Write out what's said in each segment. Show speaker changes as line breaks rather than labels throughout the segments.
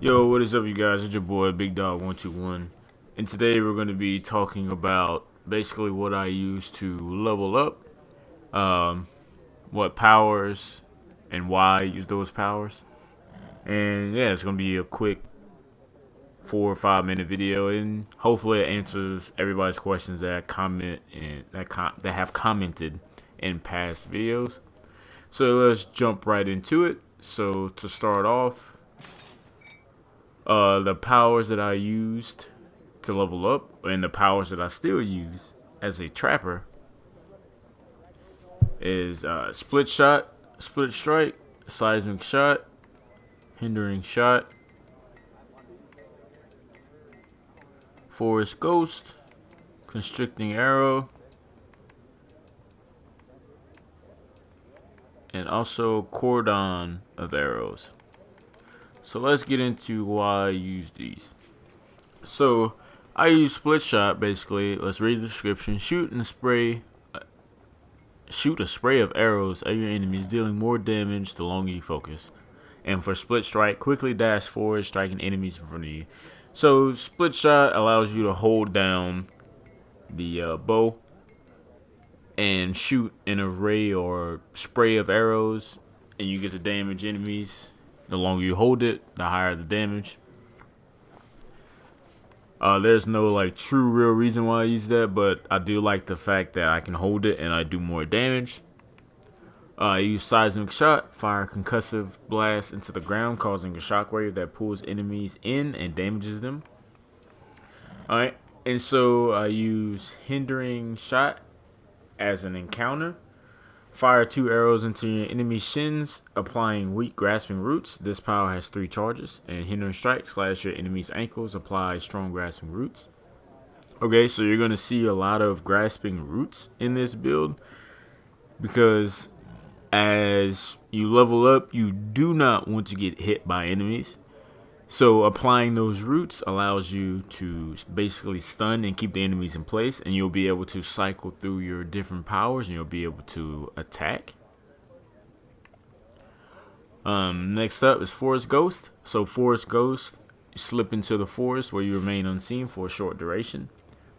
Yo, what is up, you guys? It's your boy Big Dog 121, and today we're going to be talking about basically what I use to level up, um, what powers, and why I use those powers. And yeah, it's going to be a quick 4 or 5 minute video, and hopefully it answers everybody's questions that comment and that have commented in past videos. So let's jump right into it. So to start off, the powers that I used to level up, and the powers that I still use as a trapper, is split shot, split strike, seismic shot, hindering shot, forest ghost, constricting arrow, and also cordon of arrows. So let's get into why I use these. So I use split shot basically. Let's read the description. Shoot a spray of arrows at your enemies, dealing more damage the longer you focus. And for split strike, quickly dash forward, striking enemies in front of you. So split shot allows you to hold down the bow and shoot an array or spray of arrows, and you get to damage enemies. The longer you hold it, the higher the damage. There's no like true real reason why I use that, but I do like the fact that I can hold it and I do more damage. I use seismic shot, fire concussive blast into the ground, causing a shockwave that pulls enemies in and damages them. Alright, and so I use hindering shot as an encounter. Fire 2 arrows into your enemy's shins, applying weak grasping roots. This power has 3 charges. And hindering strike, slash your enemy's ankles, apply strong grasping roots. Okay, so you're going to see a lot of grasping roots in this build, because as you level up, you do not want to get hit by enemies. So applying those roots allows you to basically stun and keep the enemies in place, and you'll be able to cycle through your different powers and you'll be able to attack. Next up is Forest Ghost. So Forest Ghost, you slip into the forest where you remain unseen for a short duration.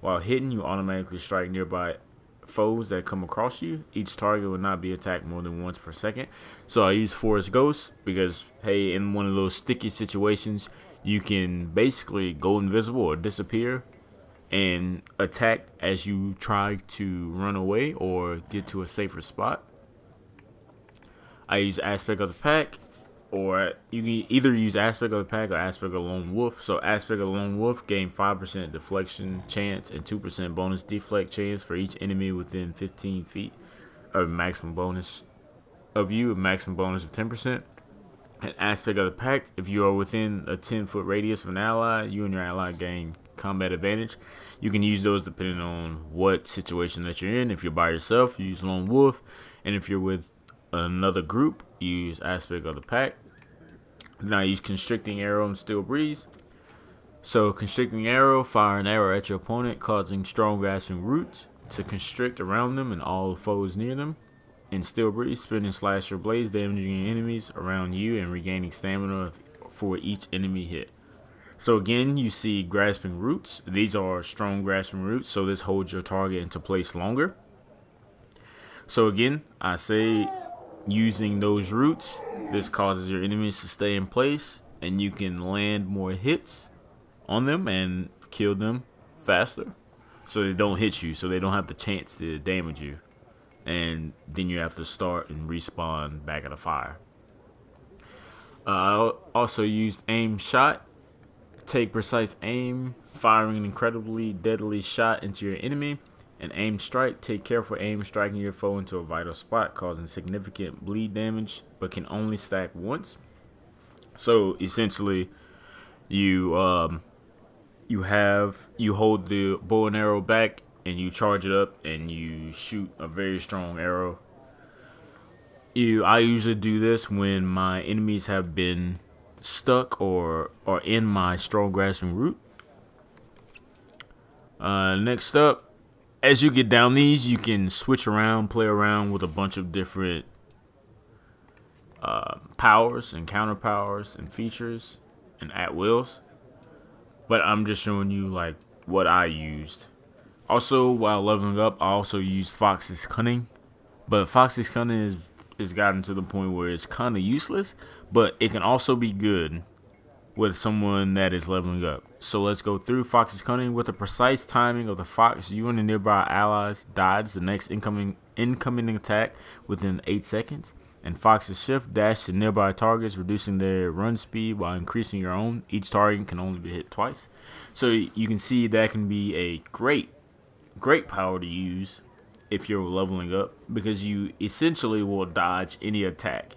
While hidden, you automatically strike nearby foes that come across you. Each target will not be attacked more than once per second. So I use Forest Ghost because, hey, in one of those sticky situations, you can basically go invisible or disappear and attack as you try to run away or get to a safer spot. I use Aspect of the Pack, or you can either use Aspect of the Pack or Aspect of Lone Wolf. So Aspect of Lone Wolf gain 5% deflection chance and 2% bonus deflect chance for each enemy within 15 feet of maximum bonus of you, a maximum bonus of 10%. And Aspect of the Pack, if you are within a 10-foot radius of an ally, you and your ally gain combat advantage. You can use those depending on what situation that you're in. If you're by yourself, you use Lone Wolf, and if you're with another group, you use Aspect of the Pack. Then I use Constricting Arrow and Steel Breeze. So Constricting Arrow, fire an arrow at your opponent, causing strong grasping roots to constrict around them and all foes near them. In Steel Breeze, spin and slash your blades, damaging enemies around you and regaining stamina for each enemy hit. So again, you see grasping roots. These are strong grasping roots, so this holds your target into place longer. So again, I say using those roots, this causes your enemies to stay in place, and you can land more hits on them and kill them faster, so they don't hit you, so they don't have the chance to damage you, and then you have to start and respawn back at the fire. I also used aim shot. Take precise aim, firing an incredibly deadly shot into your enemy. And aim strike, take careful aim, striking your foe into a vital spot, causing significant bleed damage, but can only stack once. So essentially, you hold the bow and arrow back, and you charge it up, and you shoot a very strong arrow. I usually do this when my enemies have been stuck or in my strong grasping root. Next up, as you get down these, you can switch around, play around with a bunch of different powers and counter powers and features. and at wills, but I'm just showing you like what I used. Also, while leveling up, I also used Fox's Cunning, but Fox's Cunning is gotten to the point where it's kind of useless, but it can also be good with someone that is leveling up. So let's go through Fox's Cunning. With the precise timing of the fox, you and the nearby allies dodge the next incoming attack within 8 seconds. And Fox's Shift, dash to nearby targets, reducing their run speed while increasing your own. Each target can only be hit twice. So you can see that can be a great power to use if you're leveling up, because you essentially will dodge any attack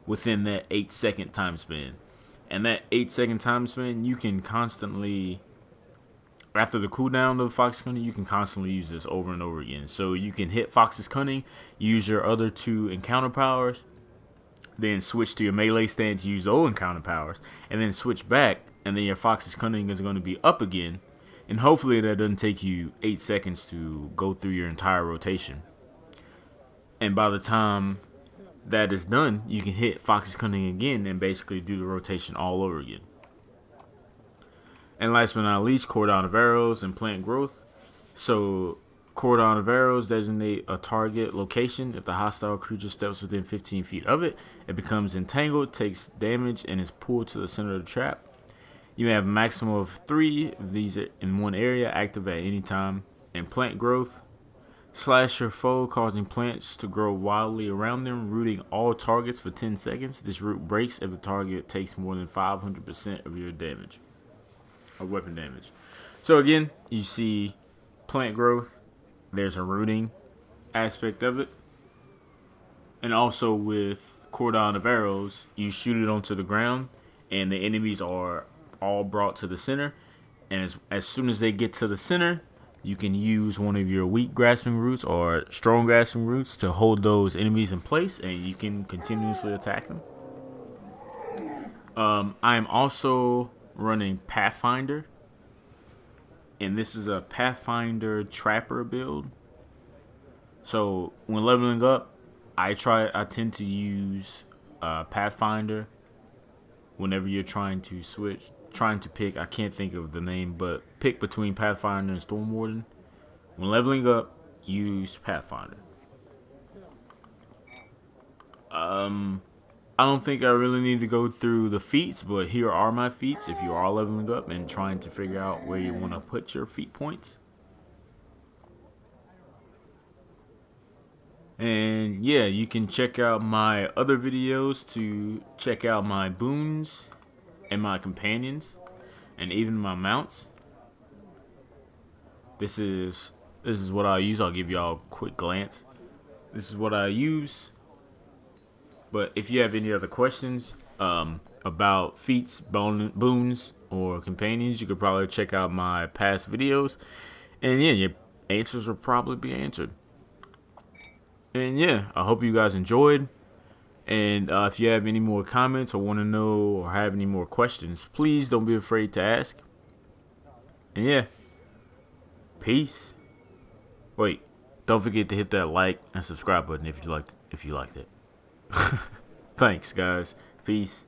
within that 8-second time span. And that 8-second time span, you can constantly, after the cooldown of Fox's Cunning, you can constantly use this over and over again. So you can hit Fox's Cunning, use your other 2 encounter powers, then switch to your melee stand to use those encounter powers, and then switch back, and then your Fox's Cunning is going to be up again. And hopefully that doesn't take you 8 seconds to go through your entire rotation. And by the time that is done, you can hit Fox's Cunning again and basically do the rotation all over again. And last but not least, Cordon of Arrows and Plant Growth. So Cordon of Arrows designate a target location. If the hostile creature steps within 15 feet of it, it becomes entangled, takes damage, and is pulled to the center of the trap. You may have a maximum of 3 of these in one area, active at any time. And Plant Growth, slash your foe, causing plants to grow wildly around them, rooting all targets for 10 seconds. This root breaks if the target takes more than 500% of your damage, or weapon damage. So again, you see Plant Growth, there's a rooting aspect of it. And also with Cordon of Arrows, you shoot it onto the ground, and the enemies are all brought to the center, and as soon as they get to the center, you can use one of your weak grasping roots or strong grasping roots to hold those enemies in place, and you can continuously attack them. I am also running Pathfinder, and this is a Pathfinder Trapper build. So when leveling up, I tend to use Pathfinder whenever you're trying to pick, I can't think of the name, but pick between Pathfinder and Stormwarden. When leveling up, use Pathfinder. I don't think I really need to go through the feats, but here are my feats if you are leveling up and trying to figure out where you want to put your feat points. And yeah, you can check out my other videos to check out my boons and my companions and even my mounts. This is what I use. I'll give y'all a quick glance. This is what I use. But if you have any other questions about feats, boons, or companions, you could probably check out my past videos. And yeah, your answers will probably be answered. And yeah, I hope you guys enjoyed. And if you have any more comments or want to know or have any more questions, please don't be afraid to ask. And yeah, peace. Wait, don't forget to hit that like and subscribe button if you liked it. Thanks, guys. Peace.